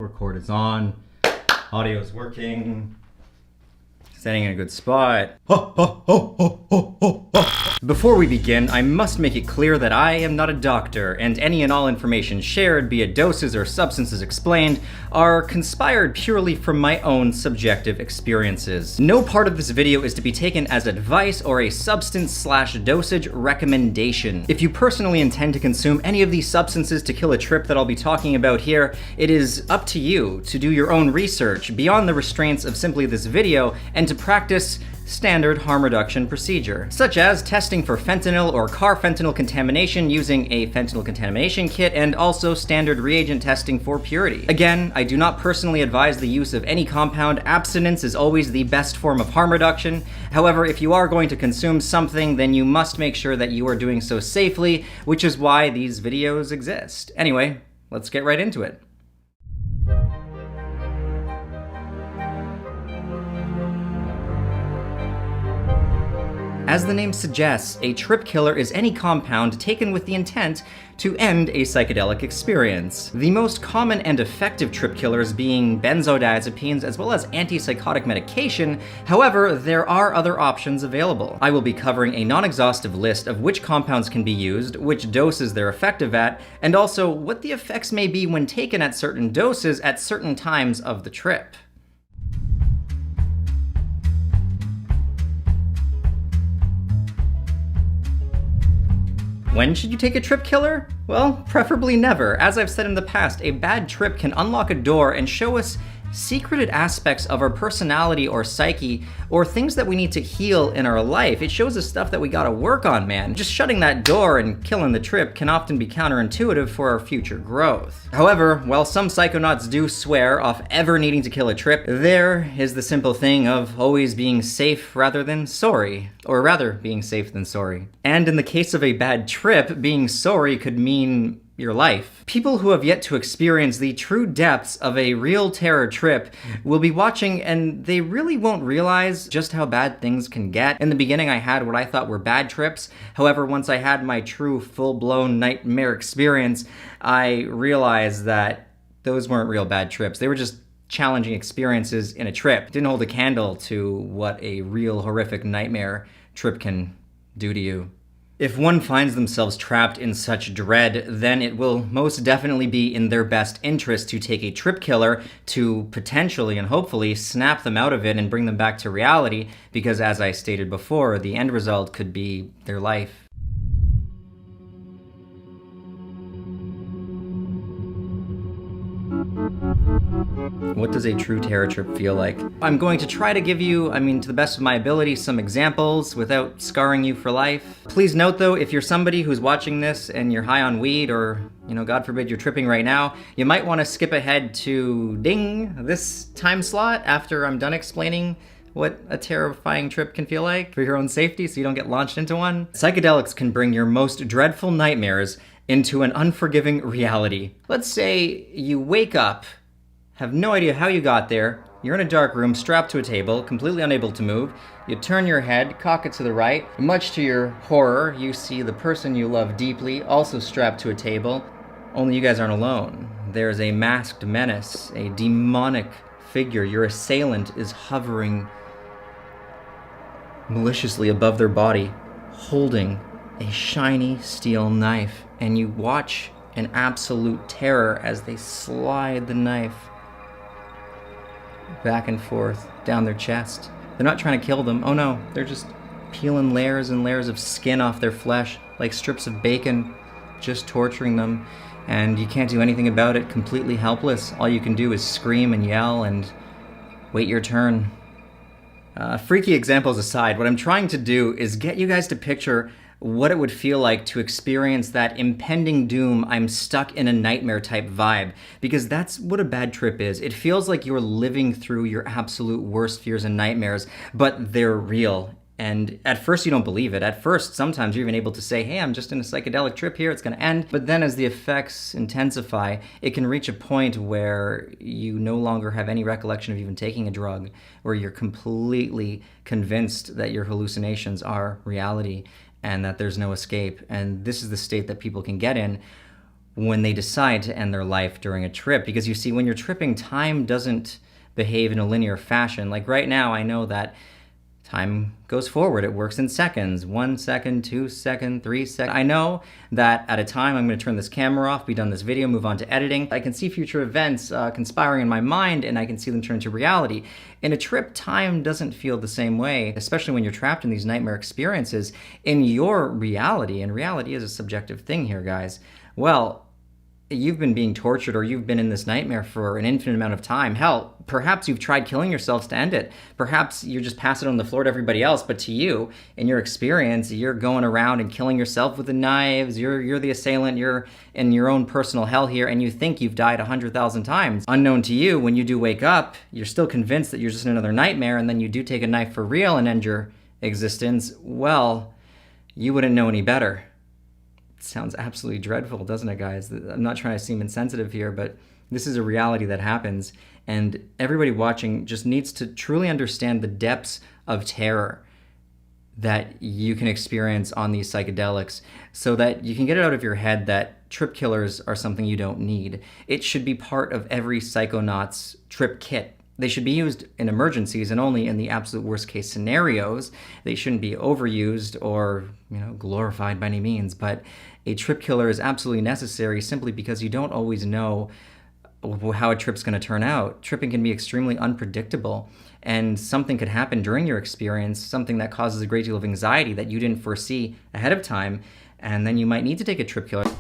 record is on, audio is working, standing in a good spot. Before we begin, I must make it clear that I am not a doctor, and any and all information shared, be it doses or substances explained, are conspired purely from my own subjective experiences. No part of this video is to be taken as advice or a substance/dosage recommendation. If you personally intend to consume any of these substances to kill a trip that I'll be talking about here, it is up to you to do your own research beyond the restraints of simply this video and to practice standard harm reduction procedure, such as testing for fentanyl or carfentanil contamination using a fentanyl contamination kit, and also standard reagent testing for purity. Again, I do not personally advise the use of any compound. Abstinence is always the best form of harm reduction. However, if you are going to consume something, then you must make sure that you are doing so safely, which is why these videos exist. Anyway, let's get right into it. As the name suggests, a trip killer is any compound taken with the intent to end a psychedelic experience. The most common and effective trip killers being benzodiazepines as well as antipsychotic medication. However, there are other options available. I will be covering a non-exhaustive list of which compounds can be used, which doses they're effective at, and also what the effects may be when taken at certain doses at certain times of the trip. When should you take a trip killer? Well, preferably never. As I've said in the past, a bad trip can unlock a door and show us secreted aspects of our personality or psyche, or things that we need to heal in our life. It shows us stuff that we gotta work on, man. Just shutting that door and killing the trip can often be counterintuitive for our future growth. However, while some psychonauts do swear off ever needing to kill a trip, there is the simple thing of always being safe rather than sorry. Or rather, being safe than sorry. And in the case of a bad trip, being sorry could mean your life. People who have yet to experience the true depths of a real terror trip will be watching, and they really won't realize just how bad things can get. In the beginning, I had what I thought were bad trips. However, once I had my true full-blown nightmare experience, I realized that those weren't real bad trips. They were just challenging experiences in a trip. It didn't hold a candle to what a real horrific nightmare trip can do to you. If one finds themselves trapped in such dread, then it will most definitely be in their best interest to take a trip killer to potentially and hopefully snap them out of it and bring them back to reality, because as I stated before, the end result could be their life. What does a true terror trip feel like? I'm going to try to give you, to the best of my ability, some examples without scarring you for life. Please note though, if you're somebody who's watching this and you're high on weed or, God forbid you're tripping right now, you might want to skip ahead to this time slot after I'm done explaining what a terrifying trip can feel like for your own safety so you don't get launched into one. Psychedelics can bring your most dreadful nightmares into an unforgiving reality. Let's say you wake up, have no idea how you got there, you're in a dark room, strapped to a table, completely unable to move, you turn your head, cock it to the right, much to your horror, you see the person you love deeply, also strapped to a table, only you guys aren't alone. There's a masked menace, a demonic figure, your assailant is hovering maliciously above their body, holding a shiny steel knife, and you watch in absolute terror as they slide the knife back and forth down their chest. They're not trying to kill them. Oh no, they're just peeling layers and layers of skin off their flesh like strips of bacon, just torturing them. And you can't do anything about it, completely helpless. All you can do is scream and yell and wait your turn. Freaky examples aside, what I'm trying to do is get you guys to picture what it would feel like to experience that impending doom, I'm stuck in a nightmare type vibe, because that's what a bad trip is. It feels like you're living through your absolute worst fears and nightmares, but they're real. And at first you don't believe it. At first, sometimes you're even able to say, hey, I'm just in a psychedelic trip here, it's gonna end. But then as the effects intensify, it can reach a point where you no longer have any recollection of even taking a drug, where you're completely convinced that your hallucinations are reality and that there's no escape. And this is the state that people can get in when they decide to end their life during a trip. Because you see, when you're tripping, time doesn't behave in a linear fashion. Like right now, I know that time goes forward. It works in seconds. 1 second, 2 seconds, 3 seconds. I know that at a time I'm going to turn this camera off, be done this video, move on to editing. I can see future events conspiring in my mind, and I can see them turn to reality. In a trip, time doesn't feel the same way, especially when you're trapped in these nightmare experiences in your reality. And reality is a subjective thing here, guys. Well, you've been being tortured, or you've been in this nightmare for an infinite amount of time. Hell, perhaps you've tried killing yourselves to end it. Perhaps you're just passing it on the floor to everybody else, but to you, in your experience, you're going around and killing yourself with the knives. You're the assailant. You're in your own personal hell here, and you think you've died 100,000 times. Unknown to you, when you do wake up, you're still convinced that you're just in another nightmare, and then you do take a knife for real and end your existence. Well, you wouldn't know any better. Sounds absolutely dreadful, doesn't it, guys? I'm not trying to seem insensitive here, but this is a reality that happens, and everybody watching just needs to truly understand the depths of terror that you can experience on these psychedelics so that you can get it out of your head that trip killers are something you don't need. It should be part of every psychonaut's trip kit. They should be used in emergencies and only in the absolute worst case scenarios. They shouldn't be overused or, glorified by any means. But a trip killer is absolutely necessary simply because you don't always know how a trip's going to turn out. Tripping can be extremely unpredictable, and something could happen during your experience, something that causes a great deal of anxiety that you didn't foresee ahead of time, and then you might need to take a trip killer.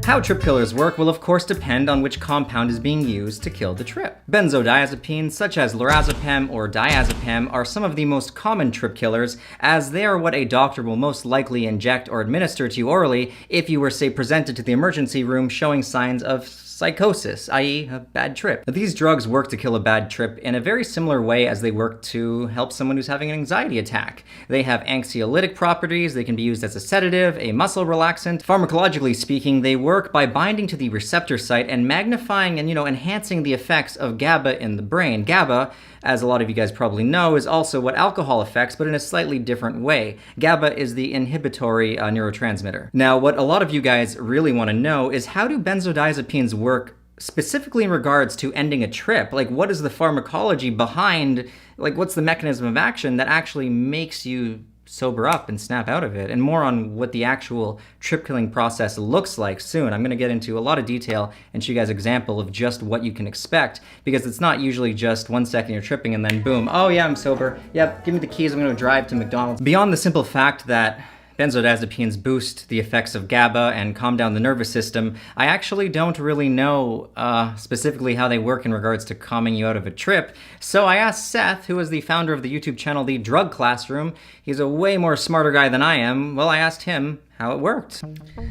How trip killers work will of course depend on which compound is being used to kill the trip. Benzodiazepines such as lorazepam or diazepam are some of the most common trip killers, as they are what a doctor will most likely inject or administer to you orally if you were, say, presented to the emergency room showing signs of psychosis, i.e. a bad trip. These drugs work to kill a bad trip in a very similar way as they work to help someone who's having an anxiety attack. They have anxiolytic properties, they can be used as a sedative, a muscle relaxant. Pharmacologically speaking, they work by binding to the receptor site and magnifying and, enhancing the effects of GABA in the brain. GABA, as a lot of you guys probably know, is also what alcohol affects, but in a slightly different way. GABA is the inhibitory neurotransmitter. Now, what a lot of you guys really want to know is, how do benzodiazepines work specifically in regards to ending a trip? Like, what is the pharmacology behind, what's the mechanism of action that actually makes you sober up and snap out of it? And more on what the actual trip killing process looks like soon. I'm going to get into a lot of detail and show you guys an example of just what you can expect, because it's not usually just 1 second you're tripping and then boom, oh yeah, I'm sober. Yep, give me the keys, I'm going to drive to McDonald's. Beyond the simple fact that benzodiazepines boost the effects of GABA and calm down the nervous system, I actually don't really know specifically how they work in regards to calming you out of a trip. So I asked Seth, who is the founder of the YouTube channel The Drug Classroom. He's a way more smarter guy than I am. Well, I asked him how it worked.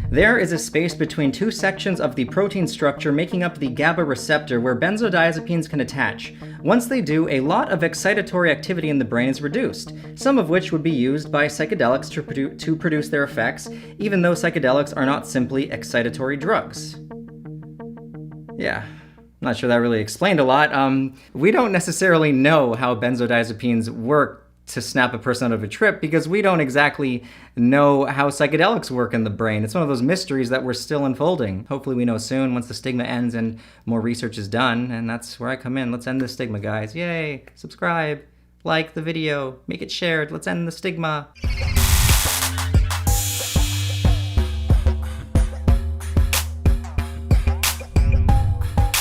There is a space between two sections of the protein structure making up the GABA receptor where benzodiazepines can attach. Once they do, a lot of excitatory activity in the brain is reduced, some of which would be used by psychedelics to produce their effects, even though psychedelics are not simply excitatory drugs. Yeah. Not sure that really explained a lot. We don't necessarily know how benzodiazepines work to snap a person out of a trip, because we don't exactly know how psychedelics work in the brain. It's one of those mysteries that we're still unfolding. Hopefully we know soon, once the stigma ends and more research is done, and that's where I come in. Let's end the stigma, guys. Yay! Subscribe, like the video, make it shared. Let's end the stigma.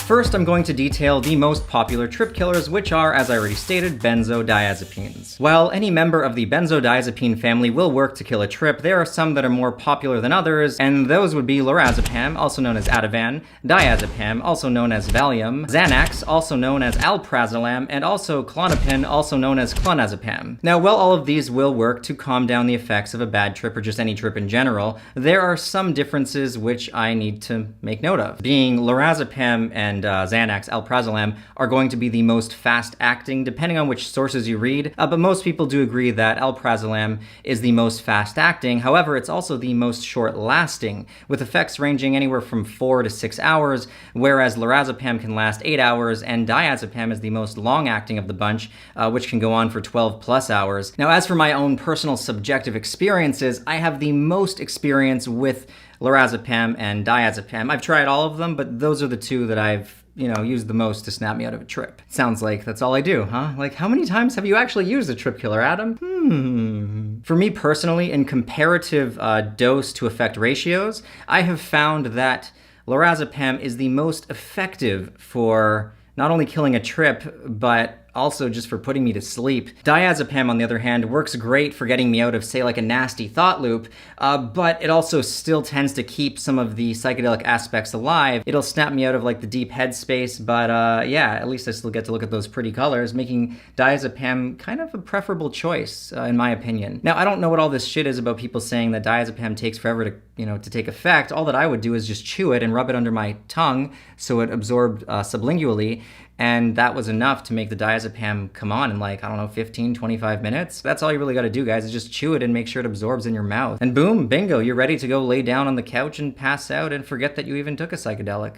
First, I'm going to detail the most popular trip killers, which are, as I already stated, benzodiazepines. While any member of the benzodiazepine family will work to kill a trip, there are some that are more popular than others, and those would be lorazepam, also known as Ativan, diazepam, also known as Valium, Xanax, also known as alprazolam, and also Klonopin, also known as clonazepam. Now, while all of these will work to calm down the effects of a bad trip or just any trip in general, there are some differences which I need to make note of. Being lorazepam and and Xanax, alprazolam, are going to be the most fast-acting, depending on which sources you read, but most people do agree that alprazolam is the most fast-acting. However, it's also the most short-lasting, with effects ranging anywhere from 4 to 6 hours, whereas lorazepam can last 8 hours, and diazepam is the most long-acting of the bunch, which can go on for 12 plus hours. Now, as for my own personal subjective experiences, I have the most experience with lorazepam and diazepam. I've tried all of them, but those are the two that I've used the most to snap me out of a trip. Sounds like that's all I do, huh? Like, how many times have you actually used a trip killer, Adam? For me personally, in comparative dose to effect ratios, I have found that lorazepam is the most effective for not only killing a trip, but also just for putting me to sleep. Diazepam, on the other hand, works great for getting me out of, say, like a nasty thought loop, but it also still tends to keep some of the psychedelic aspects alive. It'll snap me out of like the deep headspace, but yeah, at least I still get to look at those pretty colors, making diazepam kind of a preferable choice, in my opinion. Now, I don't know what all this shit is about people saying that diazepam takes forever to take effect. All that I would do is just chew it and rub it under my tongue so it absorbed sublingually, and that was enough to make the diazepam come on in like, I don't know, 15, 25 minutes. That's all you really gotta do, guys, is just chew it and make sure it absorbs in your mouth. And boom, bingo, you're ready to go lay down on the couch and pass out and forget that you even took a psychedelic.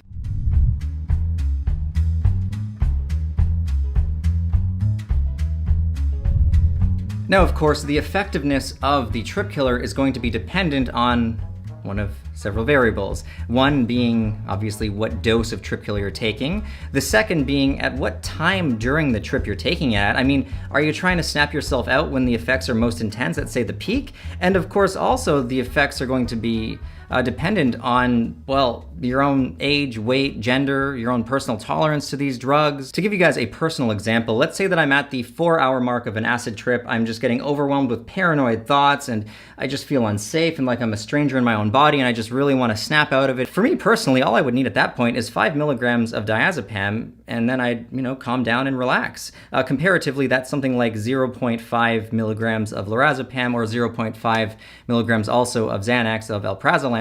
Now, of course, the effectiveness of the trip killer is going to be dependent on one of several variables. One being, obviously, what dose of trip killer you're taking. The second being at what time during the trip you're taking it at. I mean, are you trying to snap yourself out when the effects are most intense at, say, the peak? And of course, also, the effects are going to be dependent on, well, your own age, weight, gender, your own personal tolerance to these drugs. To give you guys a personal example, let's say that I'm at the 4-hour mark of an acid trip. I'm just getting overwhelmed with paranoid thoughts, and I just feel unsafe and like I'm a stranger in my own body, and I just really want to snap out of it. For me personally, all I would need at that point is 5 milligrams of diazepam, and then I'd, calm down and relax. Comparatively, that's something like 0.5 milligrams of lorazepam or 0.5 milligrams also of Xanax, of alprazolam.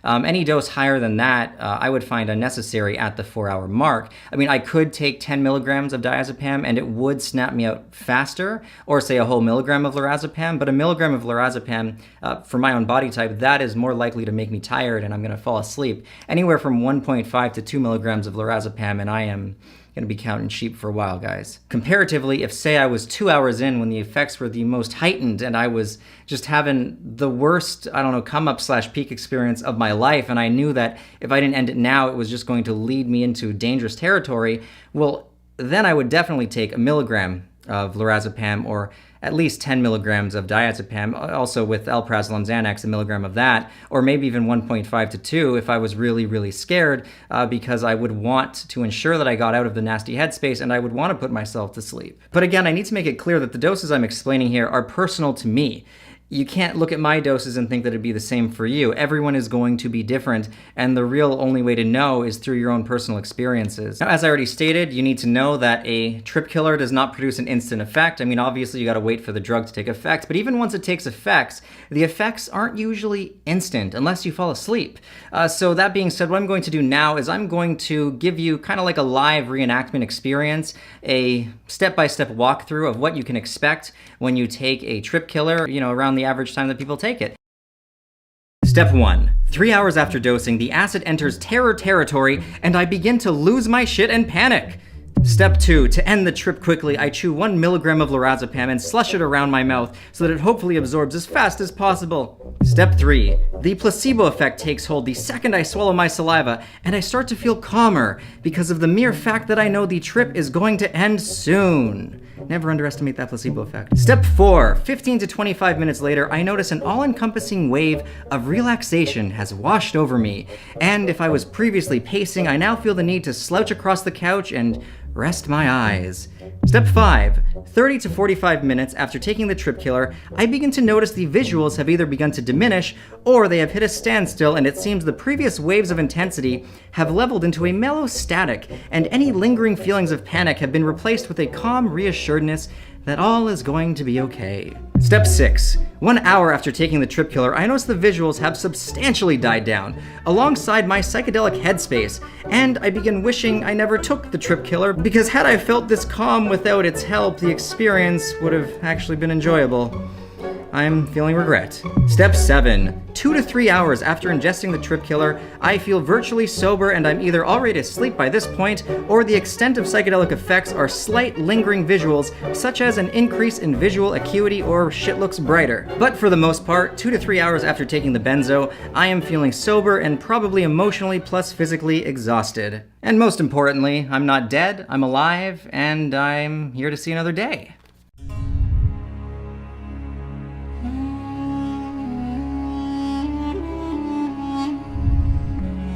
Any dose higher than that, I would find unnecessary at the 4-hour mark. I mean, I could take 10 milligrams of diazepam and it would snap me out faster, or say a whole milligram of lorazepam, but a milligram of lorazepam, for my own body type, that is more likely to make me tired and I'm gonna fall asleep. Anywhere from 1.5 to 2 milligrams of lorazepam and I am gonna be counting sheep for a while, guys. Comparatively, if say I was 2 hours in when the effects were the most heightened and I was just having the worst, come up / peak experience of my life, and I knew that if I didn't end it now, it was just going to lead me into dangerous territory, well, then I would definitely take a milligram of lorazepam or at least 10 milligrams of diazepam, also with alprazolam Xanax, a milligram of that, or maybe even 1.5 to 2 if I was really, really scared, because I would want to ensure that I got out of the nasty headspace and I would want to put myself to sleep. But again, I need to make it clear that the doses I'm explaining here are personal to me. You can't look at my doses and think that it'd be the same for you. Everyone is going to be different, and the real only way to know is through your own personal experiences. Now, as I already stated, you need to know that a trip killer does not produce an instant effect. I mean, obviously you gotta wait for the drug to take effect, but even once it takes effects, the effects aren't usually instant unless you fall asleep. So that being said, what I'm going to do now is I'm going to give you kind of like a live reenactment experience, a step-by-step walkthrough of what you can expect when you take a trip killer, around the average time that people take it. Step 1. 3 hours after dosing, the acid enters terror territory, and I begin to lose my shit and panic. Step 2. To end the trip quickly, I chew 1 milligram of lorazepam and slush it around my mouth so that it hopefully absorbs as fast as possible. Step 3. The placebo effect takes hold the second I swallow my saliva, and I start to feel calmer because of the mere fact that I know the trip is going to end soon. Never underestimate that placebo effect. Step 4. 15 to 25 minutes later, I notice an all-encompassing wave of relaxation has washed over me. And if I was previously pacing, I now feel the need to slouch across the couch and rest my eyes. Step 5. 30 to 45 minutes after taking the trip killer, I begin to notice the visuals have either begun to diminish or they have hit a standstill, and it seems the previous waves of intensity have leveled into a mellow static, and any lingering feelings of panic have been replaced with a calm reassuredness that all is going to be okay. Step 6. 1 hour after taking the trip killer, I noticed the visuals have substantially died down, alongside my psychedelic headspace, and I begin wishing I never took the trip killer, because had I felt this calm without its help, the experience would have actually been enjoyable. I'm feeling regret. Step 7. 2 to 3 hours after ingesting the trip killer, I feel virtually sober and I'm either already asleep by this point, or the extent of psychedelic effects are slight lingering visuals, such as an increase in visual acuity or shit looks brighter. But for the most part, 2 to 3 hours after taking the benzo, I am feeling sober and probably emotionally plus physically exhausted. And most importantly, I'm not dead, I'm alive, and I'm here to see another day.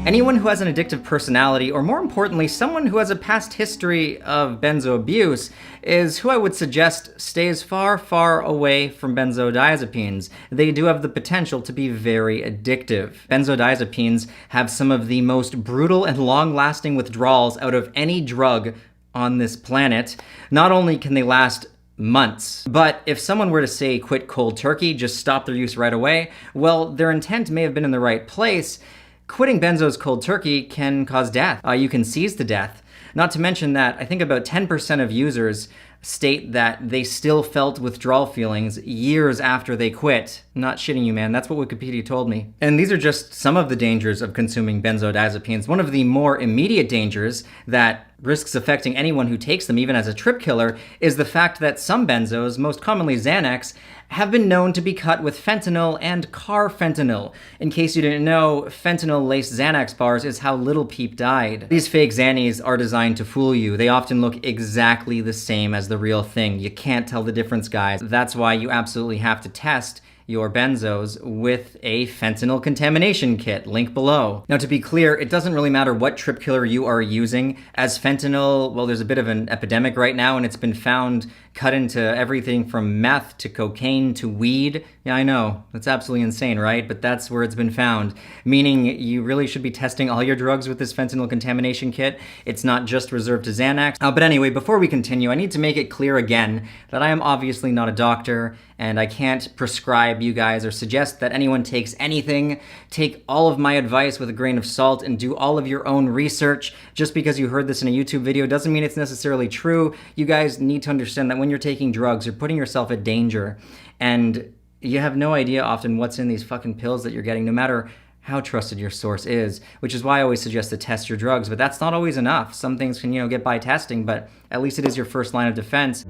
Anyone who has an addictive personality, or more importantly, someone who has a past history of benzo abuse, is who I would suggest stays far, far away from benzodiazepines. They do have the potential to be very addictive. Benzodiazepines have some of the most brutal and long-lasting withdrawals out of any drug on this planet. Not only can they last months, but if someone were to say quit cold turkey, just stop their use right away, well, their intent may have been in the right place. Quitting benzos cold turkey can cause death. You can seize to death. Not to mention that I think about 10% of users state that they still felt withdrawal feelings years after they quit. I'm not shitting you, man. That's what Wikipedia told me. And these are just some of the dangers of consuming benzodiazepines. One of the more immediate dangers that risks affecting anyone who takes them, even as a trip killer, is the fact that some benzos, most commonly Xanax, have been known to be cut with fentanyl and carfentanil. In case you didn't know, fentanyl-laced Xanax bars is how Little Peep died. These fake Xannies are designed to fool you. They often look exactly the same as the real thing. You can't tell the difference, guys. That's why you absolutely have to test your benzos with a fentanyl contamination kit, link below. Now, to be clear, it doesn't really matter what trip killer you are using, as fentanyl, well, there's a bit of an epidemic right now, and it's been found cut into everything from meth to cocaine to weed. Yeah, I know, that's absolutely insane, right? But that's where it's been found, meaning you really should be testing all your drugs with this fentanyl contamination kit. It's not just reserved to Xanax. But anyway, before we continue, I need to make it clear again that I am obviously not a doctor, and I can't prescribe you guys or suggest that anyone takes anything. Take all of my advice with a grain of salt and do all of your own research. Just because you heard this in a YouTube video doesn't mean it's necessarily true. You guys need to understand that when you're taking drugs, you're putting yourself at danger. And you have no idea often what's in these fucking pills that you're getting, no matter how trusted your source is, which is why I always suggest to test your drugs. But that's not always enough. Some things can, get by testing, but at least it is your first line of defense.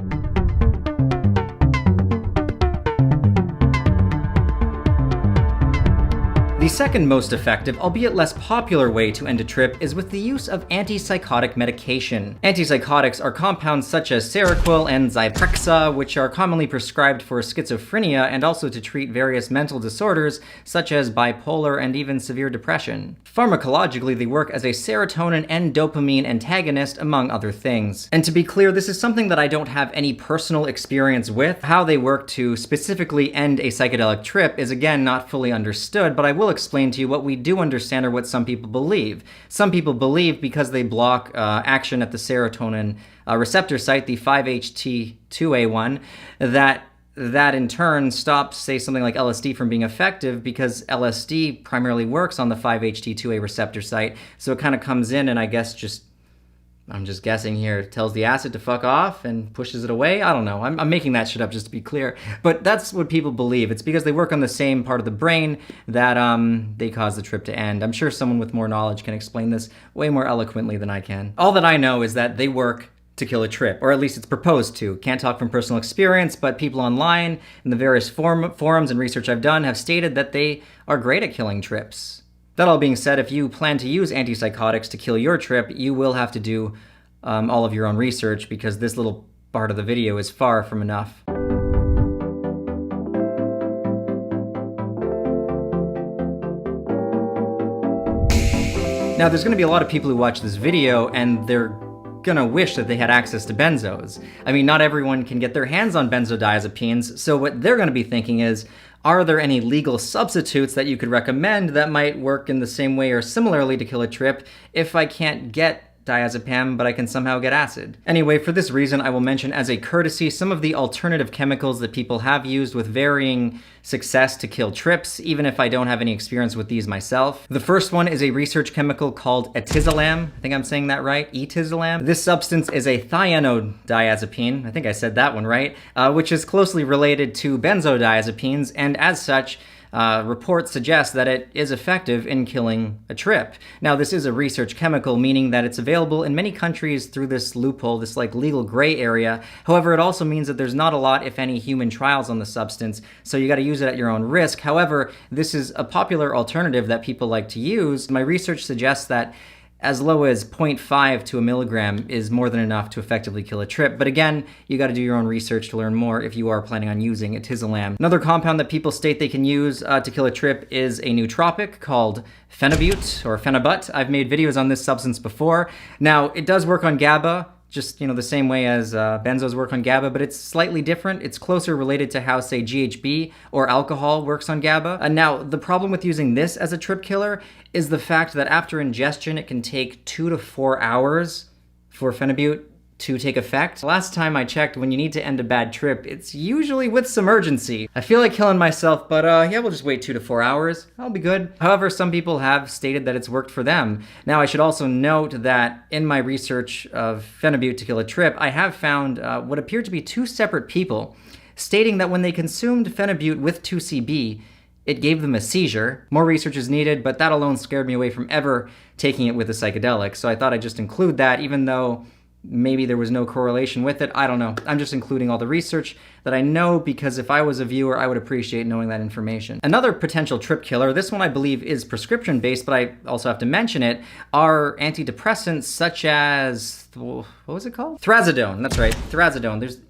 The second most effective, albeit less popular way to end a trip is with the use of antipsychotic medication. Antipsychotics are compounds such as Seroquel and Zyprexa, which are commonly prescribed for schizophrenia and also to treat various mental disorders such as bipolar and even severe depression. Pharmacologically, they work as a serotonin and dopamine antagonist, among other things. And to be clear, this is something that I don't have any personal experience with. How they work to specifically end a psychedelic trip is again not fully understood, but I will explain to you what we do understand or what some people believe. Some people believe because they block action at the serotonin receptor site, the 5-HT2A1, that in turn stops, say, something like LSD from being effective, because LSD primarily works on the 5-HT2A receptor site. So it kind of comes in and I guess I'm just guessing here, tells the acid to fuck off and pushes it away. I don't know. I'm making that shit up just to be clear. But that's what people believe. It's because they work on the same part of the brain that they cause the trip to end. I'm sure someone with more knowledge can explain this way more eloquently than I can. All that I know is that they work to kill a trip, or at least it's proposed to. Can't talk from personal experience, but people online in the various forums and research I've done have stated that they are great at killing trips. That all being said, if you plan to use antipsychotics to kill your trip, you will have to do all of your own research, because this little part of the video is far from enough. Now, there's going to be a lot of people who watch this video and they're gonna wish that they had access to benzos. I mean, not everyone can get their hands on benzodiazepines, so what they're gonna be thinking is, are there any legal substitutes that you could recommend that might work in the same way or similarly to kill a trip if I can't get diazepam, but I can somehow get acid. Anyway, for this reason, I will mention as a courtesy some of the alternative chemicals that people have used with varying success to kill trips, even if I don't have any experience with these myself. The first one is a research chemical called etizolam. I think I'm saying that right, etizolam. This substance is a thionodiazepine, I think I said that one right, which is closely related to benzodiazepines, and as such, reports suggest that it is effective in killing a trip. Now, this is a research chemical, meaning that it's available in many countries through this loophole, this like legal gray area. However, it also means that there's not a lot, if any, human trials on the substance, so you got to use it at your own risk. However, this is a popular alternative that people like to use. My research suggests that as low as 0.5 to a milligram is more than enough to effectively kill a trip. But again, you got to do your own research to learn more if you are planning on using etizolam. Another compound that people state they can use to kill a trip is a nootropic called phenibut or phenibut. I've made videos on this substance before. Now, it does work on GABA, just, the same way as benzos work on GABA, but it's slightly different. It's closer related to how, say, GHB or alcohol works on GABA. And now, the problem with using this as a trip killer is the fact that after ingestion, it can take 2 to 4 hours for phenibut to take effect. Last time I checked, when you need to end a bad trip, it's usually with some urgency. I feel like killing myself, but yeah, we'll just wait 2 to 4 hours. I'll be good. However, some people have stated that it's worked for them. Now, I should also note that in my research of phenibut to kill a trip, I have found what appear to be 2 separate people stating that when they consumed phenibut with 2CB, it gave them a seizure. More research is needed, but that alone scared me away from ever taking it with a psychedelic. So I thought I'd just include that, even though maybe there was no correlation with it. I don't know. I'm just including all the research that I know, because if I was a viewer, I would appreciate knowing that information. Another potential trip killer, this one I believe is prescription based, but I also have to mention it, are antidepressants such as, what was it called? Trazodone. That's right, trazodone. There's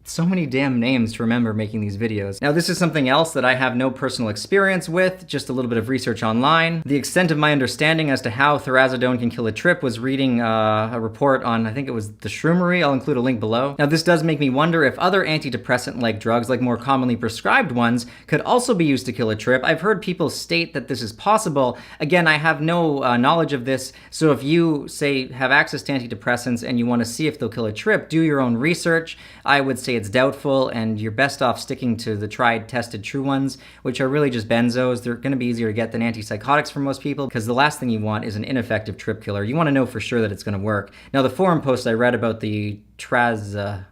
so many damn names to remember making these videos. Now, this is something else that I have no personal experience with, just a little bit of research online. The extent of my understanding as to how trazodone can kill a trip was reading a report on, I think it was the Shroomery. I'll include a link below. Now, this does make me wonder if other antidepressant-like drugs, like more commonly prescribed ones, could also be used to kill a trip. I've heard people state that this is possible. Again, I have no knowledge of this, so if you, say, have access to antidepressants and you want to see if they'll kill a trip, do your own research. I would say it's doubtful, and you're best off sticking to the tried, tested, true ones, which are really just benzos. They're going to be easier to get than antipsychotics for most people, because the last thing you want is an ineffective trip killer. You want to know for sure that it's going to work. Now, the forum post I read about the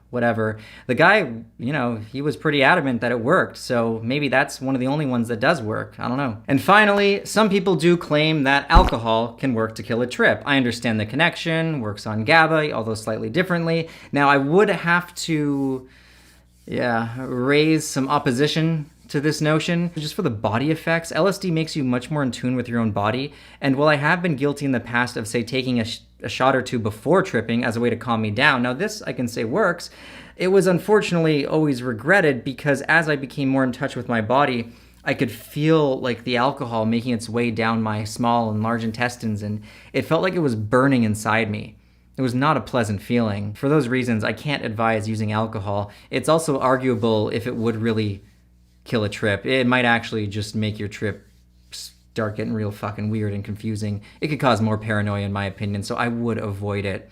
whatever, the guy, he was pretty adamant that it worked, so maybe that's one of the only ones that does work. I don't know. And finally, some people do claim that alcohol can work to kill a trip. I understand the connection, works on GABA, although slightly differently. Now, I would have to raise some opposition to this notion. Just for the body effects, LSD makes you much more in tune with your own body, and while I have been guilty in the past of, say, taking a shot or two before tripping as a way to calm me down, now this I can say works, it was unfortunately always regretted, because as I became more in touch with my body, I could feel like the alcohol making its way down my small and large intestines, and it felt like it was burning inside me. It was not a pleasant feeling. For those reasons, I can't advise using alcohol. It's also arguable if it would really kill a trip. It might actually just make your trip start getting real fucking weird and confusing. It could cause more paranoia, in my opinion, so I would avoid it.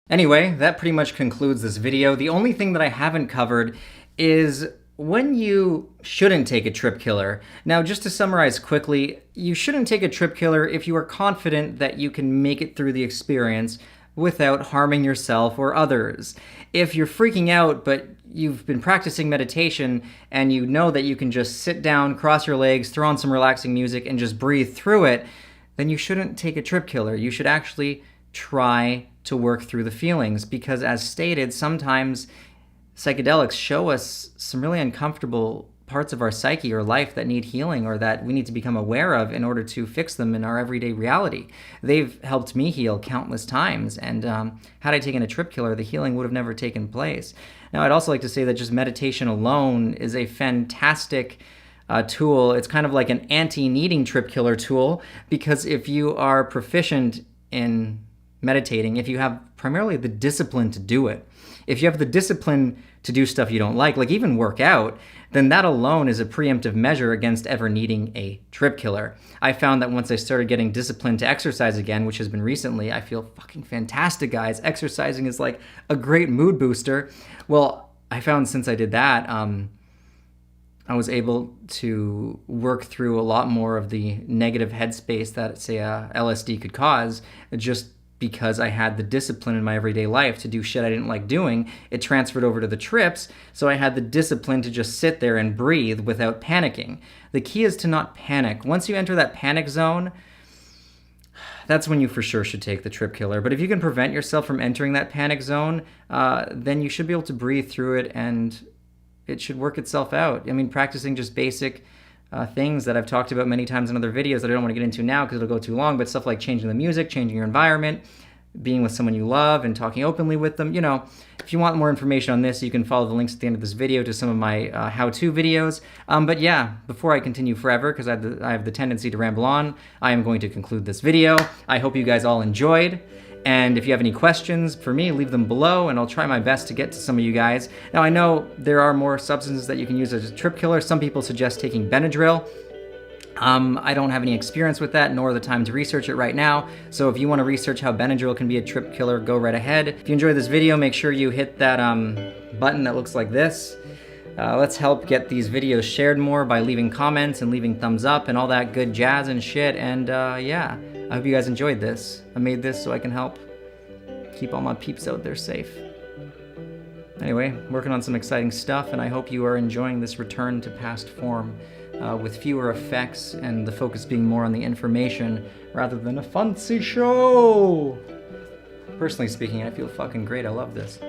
Anyway, that pretty much concludes this video. The only thing that I haven't covered is when you shouldn't take a trip killer. Now, just to summarize quickly, you shouldn't take a trip killer if you are confident that you can make it through the experience without harming yourself or others. If you're freaking out, but you've been practicing meditation and you know that you can just sit down, cross your legs, throw on some relaxing music, and just breathe through it, then you shouldn't take a trip killer. You should actually try to work through the feelings, because as stated, sometimes psychedelics show us some really uncomfortable parts of our psyche or life that need healing, or that we need to become aware of in order to fix them in our everyday reality. They've helped me heal countless times, and had I taken a trip killer, the healing would have never taken place. Now, I'd also like to say that just meditation alone is a fantastic tool. It's kind of like an anti-needing trip killer tool, because if you are proficient in meditating, if you have primarily the discipline to do it. If you have the discipline to do stuff you don't like even work out, then that alone is a preemptive measure against ever needing a trip killer. I found that once I started getting disciplined to exercise again, which has been recently, I feel fucking fantastic, guys. Exercising is like a great mood booster. Well, I found since I did that, I was able to work through a lot more of the negative headspace that, say, LSD could cause, just because I had the discipline in my everyday life to do shit I didn't like doing. It transferred over to the trips, so I had the discipline to just sit there and breathe without panicking. The key is to not panic. Once you enter that panic zone, that's when you for sure should take the trip killer. But if you can prevent yourself from entering that panic zone, then you should be able to breathe through it and it should work itself out. I mean, practicing just basic things that I've talked about many times in other videos that I don't want to get into now because it'll go too long, but stuff like changing the music, changing your environment, being with someone you love and talking openly with them. You know, if you want more information on this, you can follow the links at the end of this video to some of my how-to videos. But yeah, before I continue forever, because I have the tendency to ramble on, I am going to conclude this video. I hope you guys all enjoyed. And if you have any questions for me, leave them below, and I'll try my best to get to some of you guys. Now, I know there are more substances that you can use as a trip killer. Some people suggest taking Benadryl. I don't have any experience with that, nor the time to research it right now. So if you want to research how Benadryl can be a trip killer, go right ahead. If you enjoyed this video, make sure you hit that button that looks like this. Let's help get these videos shared more by leaving comments and leaving thumbs up and all that good jazz and shit. And yeah, I hope you guys enjoyed this. I made this so I can help keep all my peeps out there safe. Anyway, working on some exciting stuff, and I hope you are enjoying this return to past form with fewer effects and the focus being more on the information rather than a fancy show. Personally speaking, I feel fucking great. I love this.